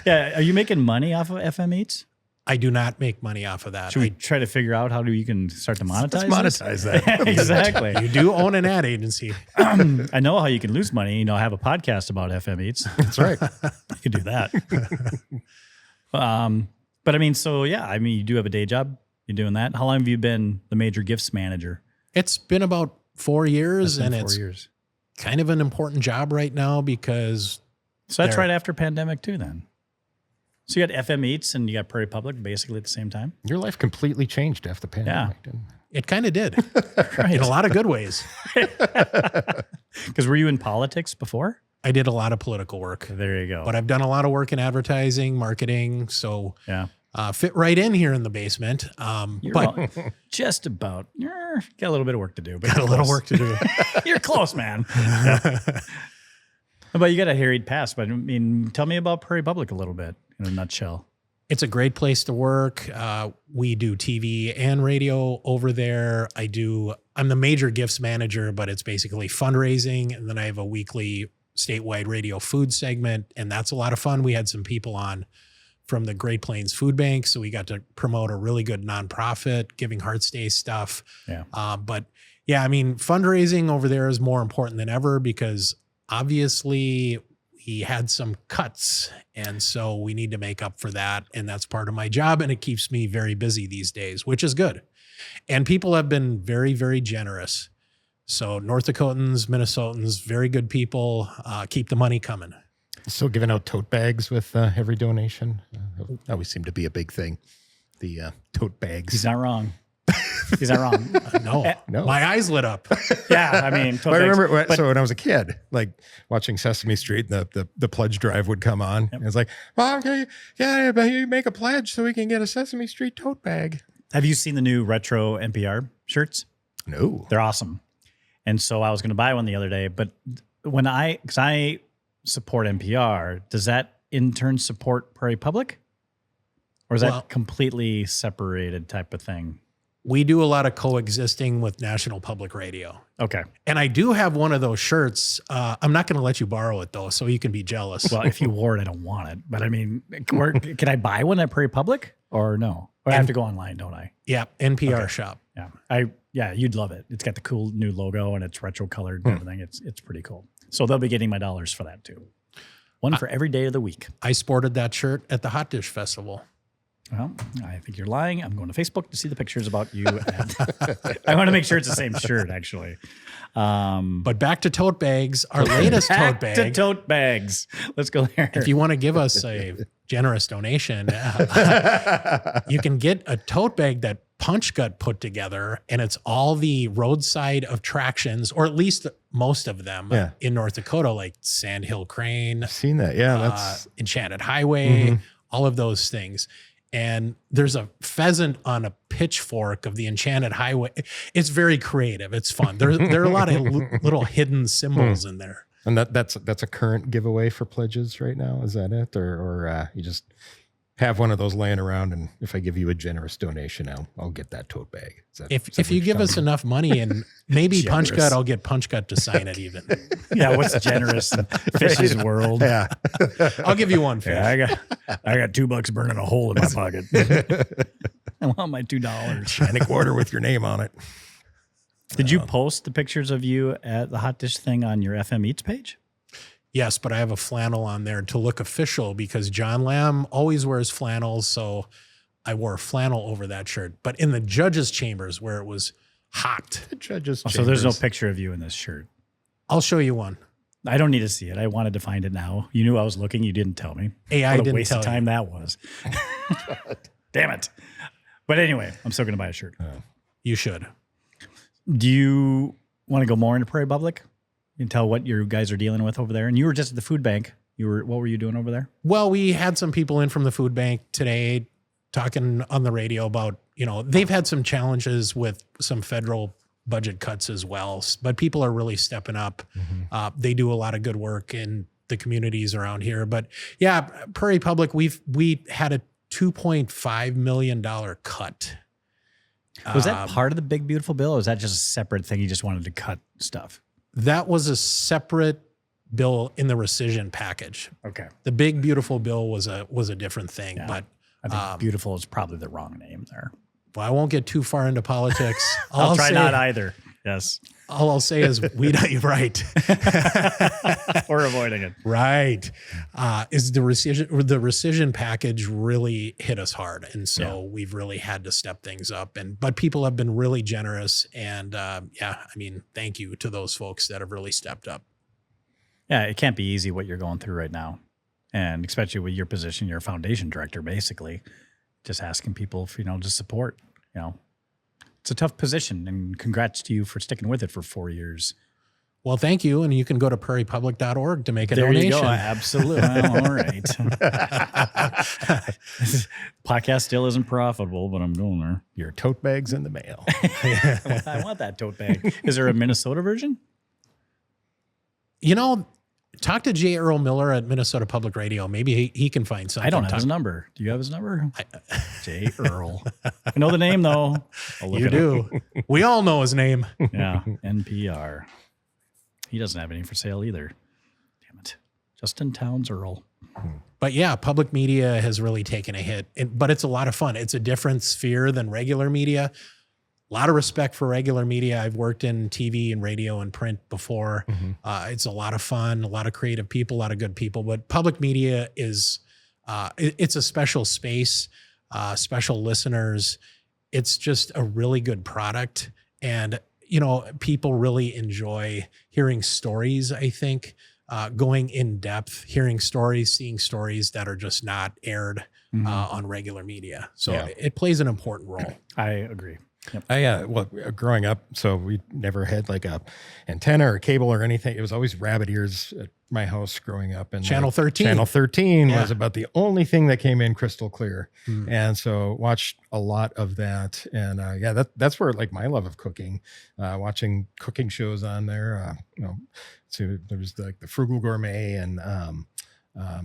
Yeah, are you making money off of FM Eats? I do not make money off of that. Should we try to figure out how you can start to monetize? Let's this? monetize that. Exactly. You do own an ad agency. I know how you can lose money. Have a podcast about FM Eats. That's right. You could do that. But I mean, so yeah, I mean, you do have a day job. You're doing that. How long have you been the major gifts manager? It's been about 4 years, That's been and 4 it's years. kind of an important job right now because So that's There. right after pandemic too, then. So you got FM Eats and you got Prairie Public basically at the same time. Your life completely changed after the pandemic, didn't it? it kind of did Right. in a lot of good ways. Because were you in politics before? I did a lot of political work, There you go. but I've done a lot of work in advertising, marketing, so yeah. fit right in here in the basement. You're But just about. Got a little bit of work to do. But got a you're little close. work to do. You're close, man. But you got a harried past. But I mean, tell me about Prairie Public a little bit in a nutshell. It's a great place to work. We do TV and radio over there. I'm the major gifts manager, but it's basically fundraising. And then I have a weekly statewide radio food segment, and that's a lot of fun. We had some people on from the Great Plains Food Bank, so we got to promote a really good nonprofit, Giving Hearts Day stuff. Yeah. But yeah, I mean, fundraising over there is more important than ever because obviously we had some cuts, and so we need to make up for that, and that's part of my job, and it keeps me very busy these days, which is good. And people have been very, very generous. So North Dakotans, Minnesotans, very good people. Keep the money coming. Still giving out tote bags with every donation. That always seemed to be a big thing. The tote bags. He's not wrong. He's not wrong. No. My eyes lit up. Yeah, I mean, Well, I remember so when I was a kid, like watching Sesame Street, and the pledge drive would come on. And it's like, well, okay, yeah, but you make a pledge so we can get a Sesame Street tote bag. have you seen the new retro NPR shirts? No. They're awesome. And so I was going to buy one the other day, but because I support NPR, does that in turn support Prairie Public? Or is Well- that completely separated type of thing? We do a lot of coexisting with National Public Radio. Okay. And I do have one of those shirts. I'm not going to let you borrow it, though, so you can be jealous. Well, if you wore it, I don't want it. But I mean, can I buy one at Prairie Public or no? Or I have to go online, don't I? Yeah, NPR shop. Yeah. You'd love it. It's got the cool new logo and it's retro colored and everything. It's pretty cool. So they'll be getting my dollars for that too. One for every day of the week. I sported that shirt at the Hot Dish Festival. Well, I think you're lying. I'm going to Facebook to see the pictures about you. I want to make sure it's the same shirt, actually. But back to tote bags, our latest tote Back bag. to tote bags. Let's go there. If you want to give us a generous donation, you can get a tote bag that Punch Gut put together, and it's all the roadside attractions, or at least most of them in North Dakota, like Sandhill Crane, I've seen that. Yeah, that's Enchanted Highway, all of those things. And there's a pheasant on a pitchfork of the Enchanted Highway. It's very creative. It's fun. There are a lot of little hidden symbols in there. and that's a current giveaway for pledges right now. Is that it, or you just have one of those laying around, and if I give you a generous donation, I'll get that tote bag. Is that If you give us enough money, and maybe Punch Gut, I'll get Punch Gut to sign it even. Yeah, what's generous in Fish's world? Yeah. I'll give you one fish. Yeah, I got $2 burning a hole in my pocket. I want my $2. Shiny quarter with your name on it. Did you post the pictures of you at the hot dish thing on your FM Eats page? Yes, but I have a flannel on there to look official because John Lamb always wears flannels. So I wore a flannel over that shirt. But in the judges' chambers where it was hot. The judges. So there's no picture of you in this shirt. I'll show you one. I don't need to see it. I wanted to find it now. You knew I was looking. You didn't tell me. AI What a didn't waste tell of time you. that was. Damn it. But anyway, I'm still going to buy a shirt. You should. Do you want to go more into Prairie Public? You can tell what you guys are dealing with over there. And you were just at the food bank. What were you doing over there? Well, we had some people in from the food bank today talking on the radio about, they've had some challenges with some federal budget cuts as well, but people are really stepping up. They do a lot of good work in the communities around here. But yeah, Prairie Public, we had a $2.5 million cut. Was that part of the big, beautiful bill, or was that just a separate thing? You just wanted to cut stuff? That was a separate bill in the rescission package. Okay. The big, beautiful bill was a different thing, Yeah. but I think beautiful is probably the wrong name there. well, I won't get too far into politics. I'll try not either. Yes. All I'll say is you're right. We're avoiding it. Right. Is the rescission package really hit us hard. And so we've really had to step things up. But people have been really generous. And thank you to those folks that have really stepped up. Yeah, it can't be easy what you're going through right now. And especially with your position, you're a foundation director, basically. Just asking people for, just support, It's a tough position, and congrats to you for sticking with it for 4 years. Well, thank you. And you can go to prairiepublic.org to make a There donation. you go. Absolutely. Well, all right. Podcast still isn't profitable, but I'm going there. Your tote bag's in the mail. I want that tote bag. Is there a Minnesota version? Talk to J. Earl Miller at Minnesota Public Radio. Maybe he can find something. I don't have his number. Do you have his number? J. Earl. I know the name, though. I'll look You it up. do. We all know his name. Yeah, NPR. He doesn't have any for sale either. Damn it. Justin Towns Earl. But yeah, public media has really taken a hit, but it's a lot of fun. It's a different sphere than regular media. A lot of respect for regular media. I've worked in TV and radio and print before. It's a lot of fun, a lot of creative people, a lot of good people. But public media is, it's a special space, special listeners. It's just a really good product. And, people really enjoy hearing stories, I think, going in depth, hearing stories, seeing stories that are just not aired on regular media. So it plays an important role. I agree. Yep. Growing up, so we never had like a antenna or cable or anything. It was always rabbit ears at my house growing up. And Channel 13. Channel 13 was about the only thing that came in crystal clear. And so watched a lot of that. And that's where like my love of cooking, watching cooking shows on there. So there was like the Frugal Gourmet and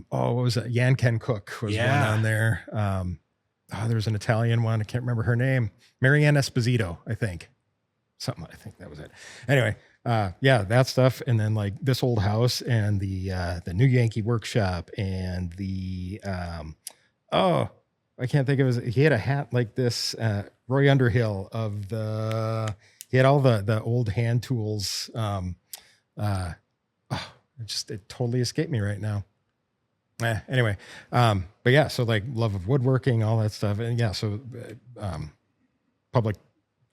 what was it? Yan Can Cook was one on there. There's an Italian one. I can't remember her name. Marianne Esposito, I think. I think that was it. Anyway, that stuff. And then like This Old House and the New Yankee Workshop and the, I can't think of his, he had a hat like this, Roy Underhill he had all the old hand tools. It totally escaped me right now. Anyway, but yeah, so like love of woodworking, all that stuff. And public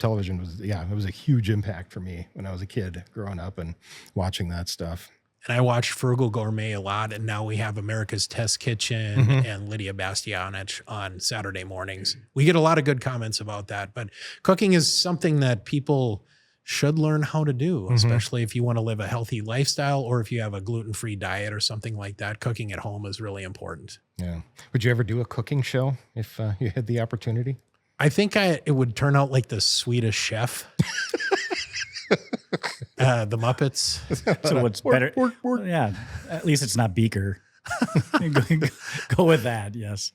television it was a huge impact for me when I was a kid growing up and watching that stuff. And I watched Frugal Gourmet a lot. And now we have America's Test Kitchen and Lydia Bastianich on Saturday mornings. We get a lot of good comments about that, but cooking is something that people should learn how to do, especially if you want to live a healthy lifestyle or if you have a gluten-free diet or something like that. Cooking at home is really important. Yeah. Would you ever do a cooking show if you had the opportunity? I think it would turn out like the Swedish Chef. The Muppets. So what's better? Yeah, at least it's not Beaker. Go with that, yes.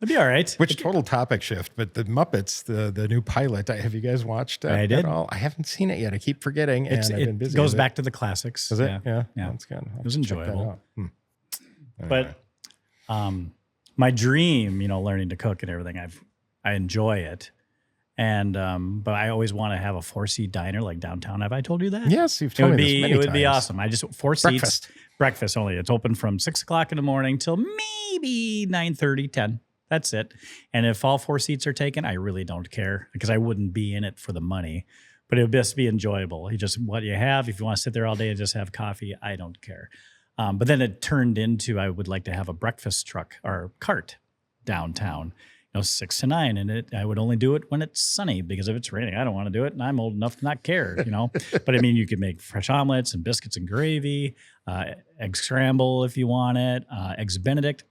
It'd be all right. Which total topic shift, but the Muppets, the new pilot, have you guys watched I did. at all? I haven't seen it yet. I keep forgetting, and I've been busy. It goes back to the classics. Is it? Yeah. That's good. It was enjoyable. Anyway. But my dream, learning to cook and everything, I've I enjoy it. And but I always want to have a 4-seat diner like downtown. Have I told you that? Yes, you've told me this many It would times. be awesome. I just 4 seats, breakfast only. It's open from 6 o'clock in the morning till maybe 9:30, 10. That's it. And if all 4 seats are taken, I really don't care because I wouldn't be in it for the money. But it would just be enjoyable. You just what you have. If you want to sit there all day and just have coffee, I don't care. But then it turned into I would like to have a breakfast truck or cart downtown. 6 to 9, and I would only do it when it's sunny because if it's raining, I don't want to do it, and I'm old enough to not care, But I mean, you could make fresh omelets and biscuits and gravy, egg scramble if you want it, eggs Benedict,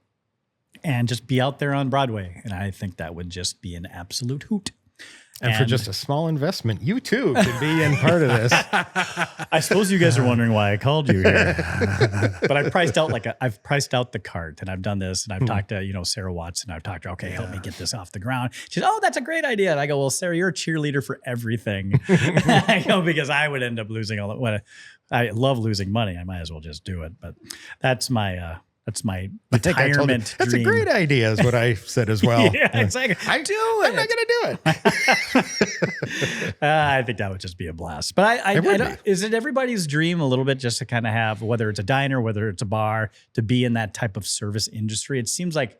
and just be out there on Broadway. And I think that would just be an absolute hoot. And for just a small investment, you too could be in part of this. I suppose you guys are wondering why I called you here. But I've priced out the cart, and I've done this, and I've talked to, Sarah Watson. I've talked to her, okay, help me get this off the ground. She said, oh, that's a great idea. And I go, well, Sarah, you're a cheerleader for everything. I go, because I would end up losing all that. I love losing money. I might as well just do it. But that's my retirement dream. That's a great idea is what I said as well. Yeah, exactly. I'm not going to do it. I think that would just be a blast. But is it everybody's dream a little bit just to kind of have, whether it's a diner, whether it's a bar, to be in that type of service industry? It seems like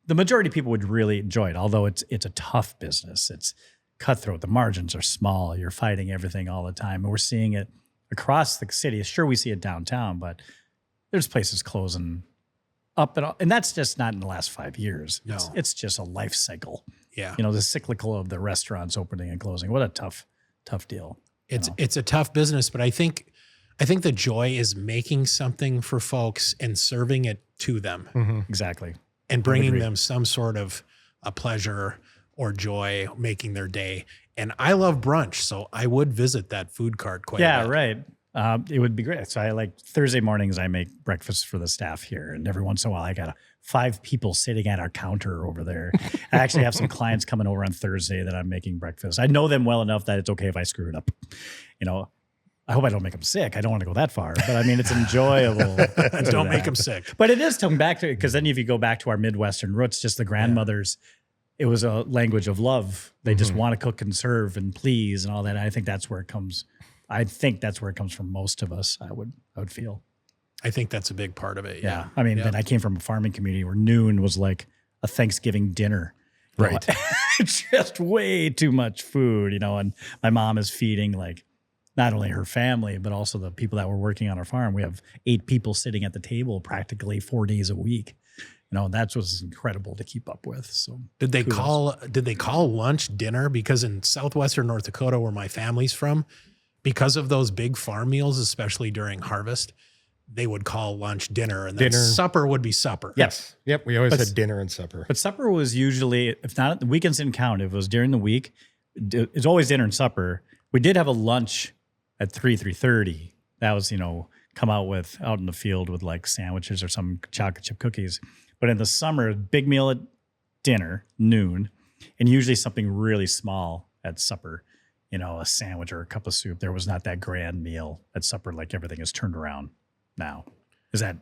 the majority of people would really enjoy it, although it's a tough business. It's cutthroat. The margins are small. You're fighting everything all the time. And we're seeing it across the city. Sure, we see it downtown, but there's places closing up and that's just not in the last 5 years. No. It's just a life cycle. Yeah. The cyclical of the restaurants opening and closing. What a tough deal. It's a tough business, but I think the joy is making something for folks and serving it to them. Mm-hmm. Exactly. And bringing them some sort of a pleasure or joy, making their day. And I love brunch, so I would visit that food cart quite a bit. Yeah, right. It would be great. So I Thursday mornings, I make breakfast for the staff here. And every once in a while, I got 5 people sitting at our counter over there. I actually have some clients coming over on Thursday that I'm making breakfast. I know them well enough that it's okay if I screw it up. I hope I don't make them sick. I don't want to go that far, but I mean, it's enjoyable. Don't make them sick. But it is coming back to it, because then if you go back to our Midwestern roots, just the grandmothers, it was a language of love. They just want to cook and serve and please and all that. And I think that's where it comes. I think that's where it comes from most of us, I would feel. I think that's a big part of it. Yeah. I mean, I came from a farming community where noon was like a Thanksgiving dinner. Right. Just way too much food, and my mom is feeding not only her family, but also the people that were working on our farm. We have 8 people sitting at the table practically 4 days a week. That was incredible to keep up with. So did they call lunch dinner? Because in southwestern North Dakota, where my family's from, because of those big farm meals, especially during harvest, they would call lunch dinner, and then supper would be supper. Yes. Yep. We always had dinner and supper. But supper was usually, if not, the weekends didn't count. If it was during the week, it's always dinner and supper. We did have a lunch at 3:30. That was, come out in the field with sandwiches or some chocolate chip cookies. But in the summer, big meal at dinner, noon, and usually something really small at supper. A sandwich or a cup of soup. There was not that grand meal at supper like everything is turned around now. Is that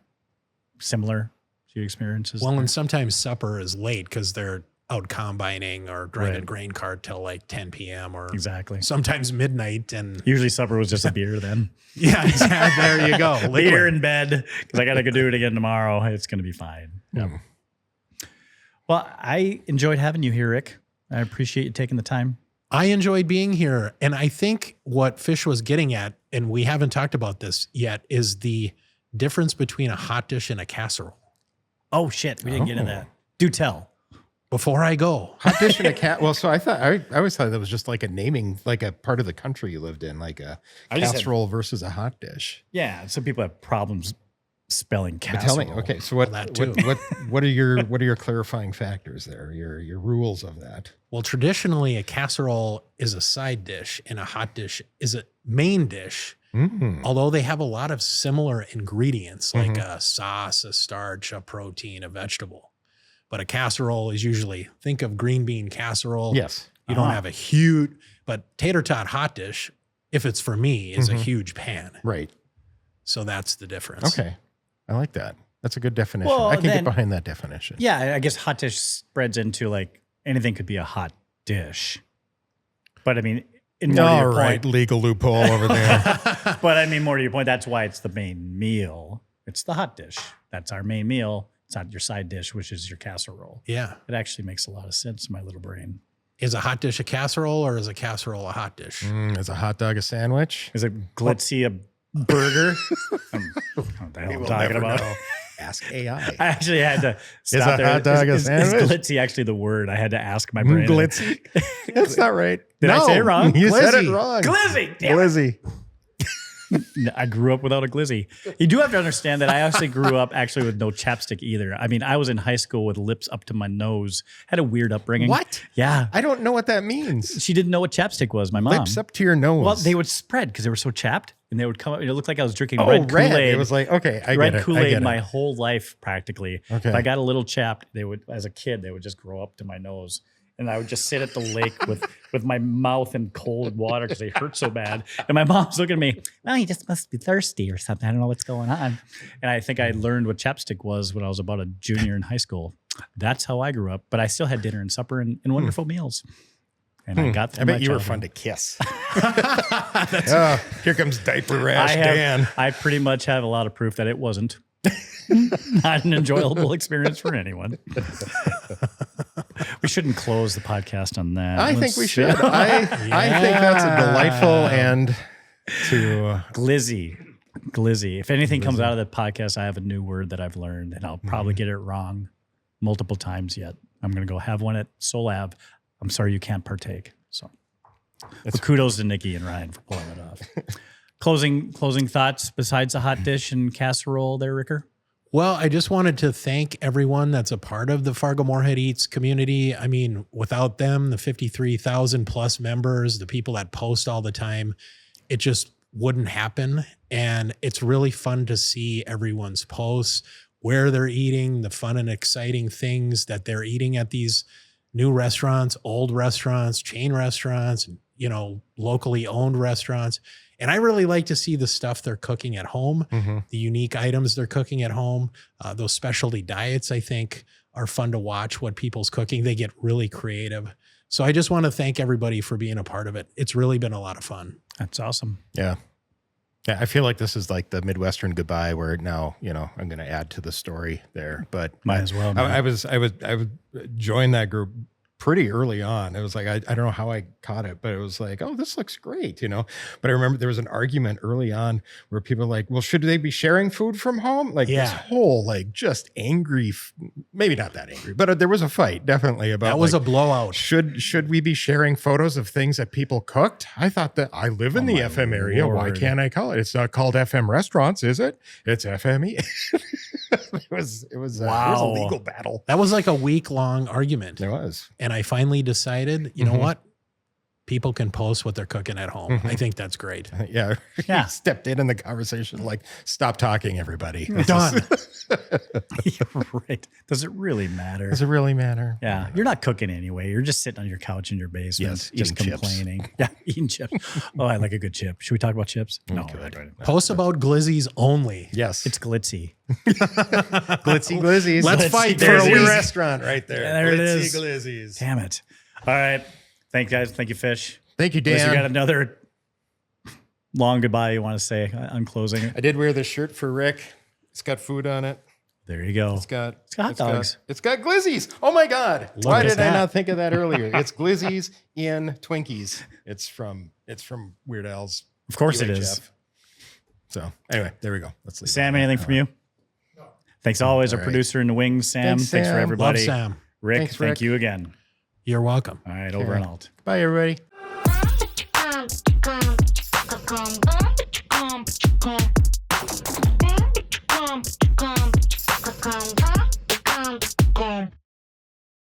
similar to your experiences? Well, and sometimes supper is late because they're out combining or driving a grain cart till 10 p.m. or exactly sometimes midnight. And usually supper was just a beer then. Yeah, exactly. There you go. Beer in bed because I got to go do it again tomorrow. It's going to be fine. Yep. Well, I enjoyed having you here, Rick. I appreciate you taking the time. I enjoyed being here. And I think what Fish was getting at, and we haven't talked about this yet, is the difference between a hot dish and a casserole. Oh, shit. We didn't get into that. Do tell. Before I go. Hot dish and a cat. Well, so I always thought that was just like a naming, like a part of the country you lived in, like a casserole versus a hot dish. Yeah. Some people have problems spelling casserole. Tell me, okay, so what are your clarifying factors there? Your rules of that? Well, traditionally, a casserole is a side dish, and a hot dish is a main dish. Mm-hmm. Although they have a lot of similar ingredients, like a sauce, a starch, a protein, a vegetable. But a casserole is usually, think of green bean casserole. Yes, you don't have a huge, but tater tot hot dish, if it's for me, is a huge pan. Right. So that's the difference. Okay. I like that. That's a good definition. Well, I can get behind that definition. Yeah, I guess hot dish spreads into anything could be a hot dish. But I mean, in more to All your right, point, legal loophole over there. but I mean, more to your point, that's why it's the main meal. It's the hot dish. That's our main meal. It's not your side dish, which is your casserole. Yeah. It actually makes a lot of sense in my little brain. Is a hot dish a casserole or is a casserole a hot dish? Is a hot dog a sandwich? Is it glitzy a burger? I don't know what the hell I'm talking about. Ask AI. I actually had to stop Is a there. hot dog a sandwich? Is glitzy actually the word? I had to ask my brain. Glitzy. That's not right. Did I say it wrong? You said it Glizzy. wrong. Glizzy. Damn it. Glizzy. I grew up without a glizzy. You do have to understand that I actually grew up actually with no chapstick either. I mean, I was in high school with lips up to my nose. Had a weird upbringing. What? Yeah. I don't know what that means. She didn't know what chapstick was, my mom. Lips up to your nose. Well, they would spread because they were so chapped and they would come up. It looked like I was drinking oh, red Kool-Aid. It was like, okay, I red get it. Kool-Aid my whole life practically. Okay. If I got a little chapped, they would, as a kid, they would just grow up to my nose. And I would just sit at the lake with my mouth in cold water because they hurt so bad. And my mom's looking at me, well, you just must be thirsty or something. I don't know what's going on. And I think I learned what chapstick was when I was about a junior in high school. That's how I grew up. But I still had dinner and supper and wonderful meals. And I got through I bet my you were childhood. fun to kiss. Here comes diaper rash Dan. I pretty much have a lot of proof that it wasn't. Not an enjoyable experience for anyone. We shouldn't close the podcast on that. I think we should. I think that's a delightful end to glizzy. If anything comes out of the podcast, I have a new word that I've learned, and I'll probably get it wrong multiple times yet. I'm going to go have one at Soul Ave. I'm sorry you can't partake. So, but kudos to Nikki and Ryan for pulling it off. Closing thoughts besides a hot dish and casserole there, Ricker? Well, I just wanted to thank everyone that's a part of the Fargo Moorhead Eats community. I mean, without them, the 53,000 plus members, the people that post all the time, it just wouldn't happen. And it's really fun to see everyone's posts, where they're eating, the fun and exciting things that they're eating at these new restaurants, old restaurants, chain restaurants, you know, locally owned restaurants. And I really like to see the stuff they're cooking at home, the unique items they're cooking at home. Those specialty diets, I think, are fun to watch what people's cooking. They get really creative. So I just want to thank everybody for being a part of it. It's really been a lot of fun. That's awesome. Yeah, I feel like this is like the Midwestern goodbye where now, you know, I'm going to add to the story there, but Might as well. I would join that group pretty early on. It was like, I don't know how I caught it, but it was like, oh, this looks great, you know? But I remember there was an argument early on where people were like, well, should they be sharing food from home? Like this whole, like just angry, maybe not that angry, but there was a fight definitely about That was like, a blowout. Should we be sharing photos of things that people cooked? I thought that I live in the FM area. Why can't I call it? It's not called FM restaurants, is it? It's FME. It was a legal battle. That was like a week-long argument. There was. And I finally decided, you know what? People can post what they're cooking at home. I think that's great. Yeah. Yeah. He stepped in the conversation like, stop talking, everybody. Done. Right. Does it really matter? Does it really matter? Yeah. You're not cooking anyway. You're just sitting on your couch in your basement, Yes, just eating chips. complaining. Yeah, eating chips. Oh, I like a good chip. Should we talk about chips? No. Post about glizzies only. Yes. It's glitzy. glitzy glizzies. Let's fight for There's a your week. restaurant right there. Yeah, there it glitzy is. glizzies. Damn it. All right. Thank you guys. Thank you, Fish. Thank you, Unless Dan. you got another long goodbye you want to say on closing. I did wear this shirt for Rick. It's got food on it. There you go. It's got hot dogs. It's got glizzies. Oh my God. Why at did I that. not think of that earlier? It's glizzies in Twinkies. It's from Weird Al's. Of course it is. UHF. So anyway, there we go. Let's leave Sam, it. anything from you? No. Thanks always, our right. producer in the wings, Sam. Thanks, Thanks for Sam. everybody. Love Sam. Rick, Thanks, thank Rick. you again. You're welcome. All right, over and out. Bye, everybody.